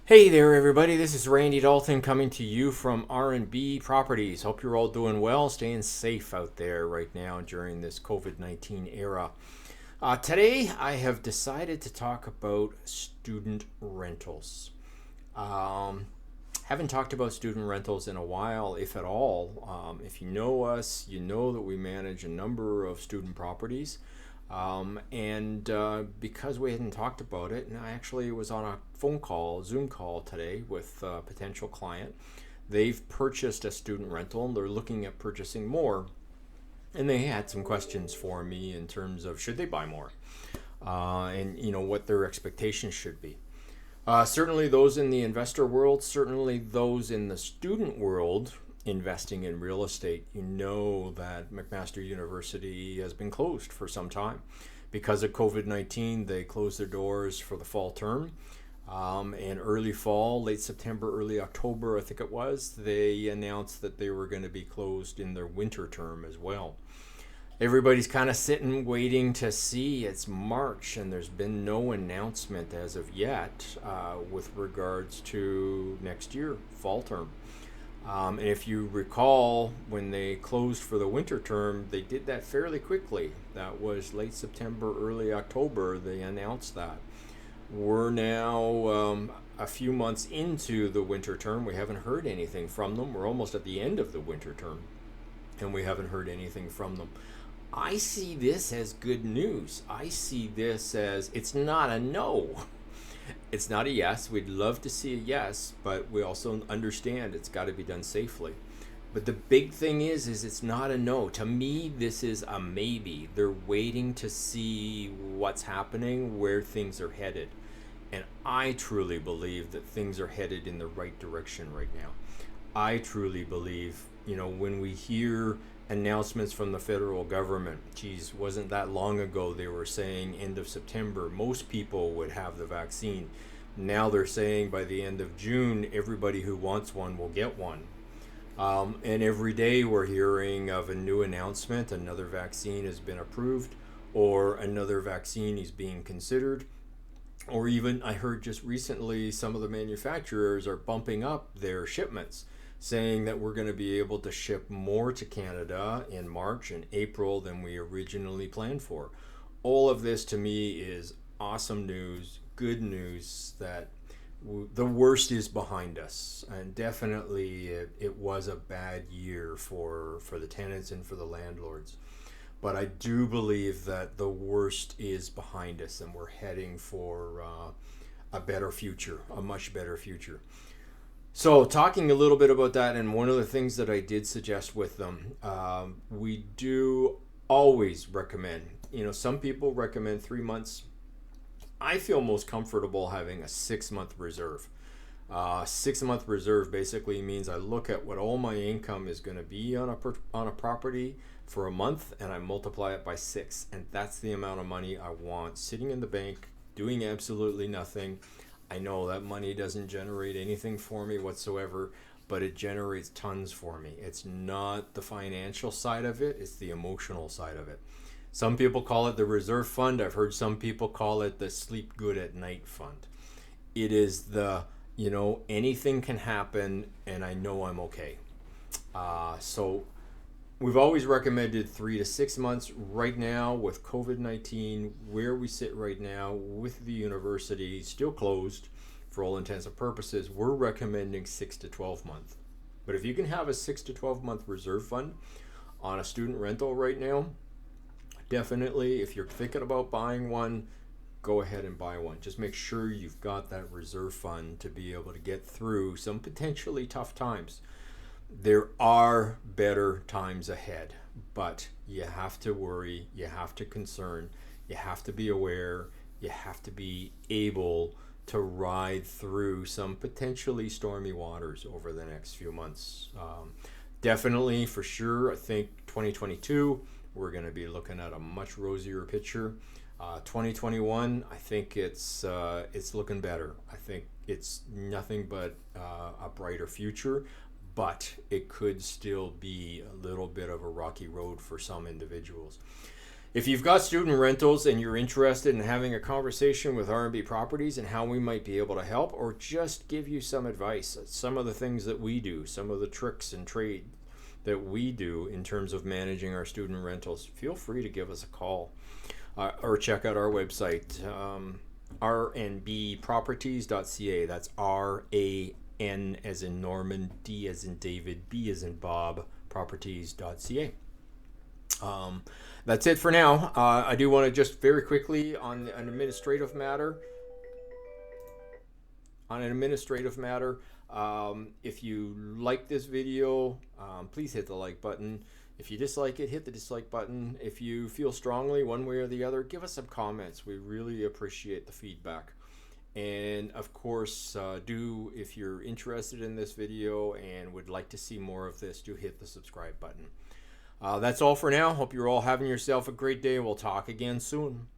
Hey there, everybody. This is Randy Dalton coming to you from R&B Properties. Hope you're all doing well, staying safe out there right now during this COVID-19 era. Today, I have decided to talk about student rentals. Um, haven't talked about student rentals in a while, if at all. If you know us, you know that we manage a number of student properties. And because we hadn't talked about it, and I actually was on a phone call, Zoom call today with a potential client. They've purchased a student rental and they're looking at purchasing more. And they had some questions for me in terms of should they buy more, and what their expectations should be. Certainly those in the investor world, certainly those in the student world investing in real estate, you know that McMaster University has been closed for some time. Because of COVID-19, they closed their doors for the fall term. And early fall, late September, early October, I think it was, they announced that they were going to be closed in their winter term as well. Everybody's kind of sitting waiting to see. It's March and there's been no announcement as of yet with regards to next year, fall term. And if you recall, when they closed for the winter term, they did that fairly quickly. That was late September, early October, they announced that. We're now a few months into the winter term. We haven't heard anything from them. We're almost at the end of the winter term, and we haven't heard anything from them. I see this as good news. I see this as it's not a no. It's not a yes. We'd love to see a yes, but we also understand it's got to be done safely. But the big thing is it's not a no. To me, this is a maybe. They're waiting to see what's happening, where things are headed. And I truly believe that things are headed in the right direction right now. I truly believe, when we hear announcements from the federal government, geez, wasn't that long ago they were saying end of September, most people would have the vaccine. Now they're saying by the end of June, everybody who wants one will get one. And every day we're hearing of a new announcement, another vaccine has been approved, or another vaccine is being considered. Or even, I heard just recently, some of the manufacturers are bumping up their shipments, saying that we're going to be able to ship more to Canada in March and April than we originally planned for. All of this to me is awesome news, good news that the worst is behind us. And definitely it was a bad year for the tenants and for the landlords. But I do believe that the worst is behind us and we're heading for a better future, a much better future. So talking a little bit about that, and one of the things that I did suggest with them, we do always recommend, some people recommend 3 months. I feel most comfortable having a 6-month reserve. 6-month reserve basically means I look at what all my income is going to be on a property for a month, and I multiply it by 6, and that's the amount of money I want sitting in the bank doing absolutely nothing. I know that money doesn't generate anything for me whatsoever, but it generates tons for me. It's not the financial side of it, it's the emotional side of it. Some people call it the reserve fund. I've heard some people call it the sleep good at night fund. It is the, anything can happen and I know I'm okay. So we've always recommended 3 to 6 months. Right now with COVID-19, where we sit right now with the university still closed for all intents and purposes, we're recommending 6 to 12 months. But if you can have a 6 to 12 month reserve fund on a student rental right now, definitely if you're thinking about buying one, go ahead and buy one. Just make sure you've got that reserve fund to be able to get through some potentially tough times. There are better times ahead, but you have to worry, you have to concern, you have to be aware, you have to be able to ride through some potentially stormy waters over the next few months. Definitely, for sure, I think 2022, we're going to be looking at a much rosier picture. 2021, I think it's looking better. I think it's nothing but a brighter future. But it could still be a little bit of a rocky road for some individuals. If you've got student rentals and you're interested in having a conversation with R&B Properties and how we might be able to help, or just give you some advice, some of the things that we do, some of the tricks and trade that we do in terms of managing our student rentals, feel free to give us a call or check out our website, rnbproperties.ca. That's R-A-N as in Norman, D as in David, B as in Bob, properties.ca. That's it for now. I do want to just very quickly on an administrative matter. If you like this video, please hit the like button. If you dislike it, hit the dislike button. If you feel strongly one way or the other, give us some comments. We really appreciate the feedback. And of course, if you're interested in this video and would like to see more of this, do hit the subscribe button. That's all for now. Hope you're all having yourself a great day. We'll talk again soon.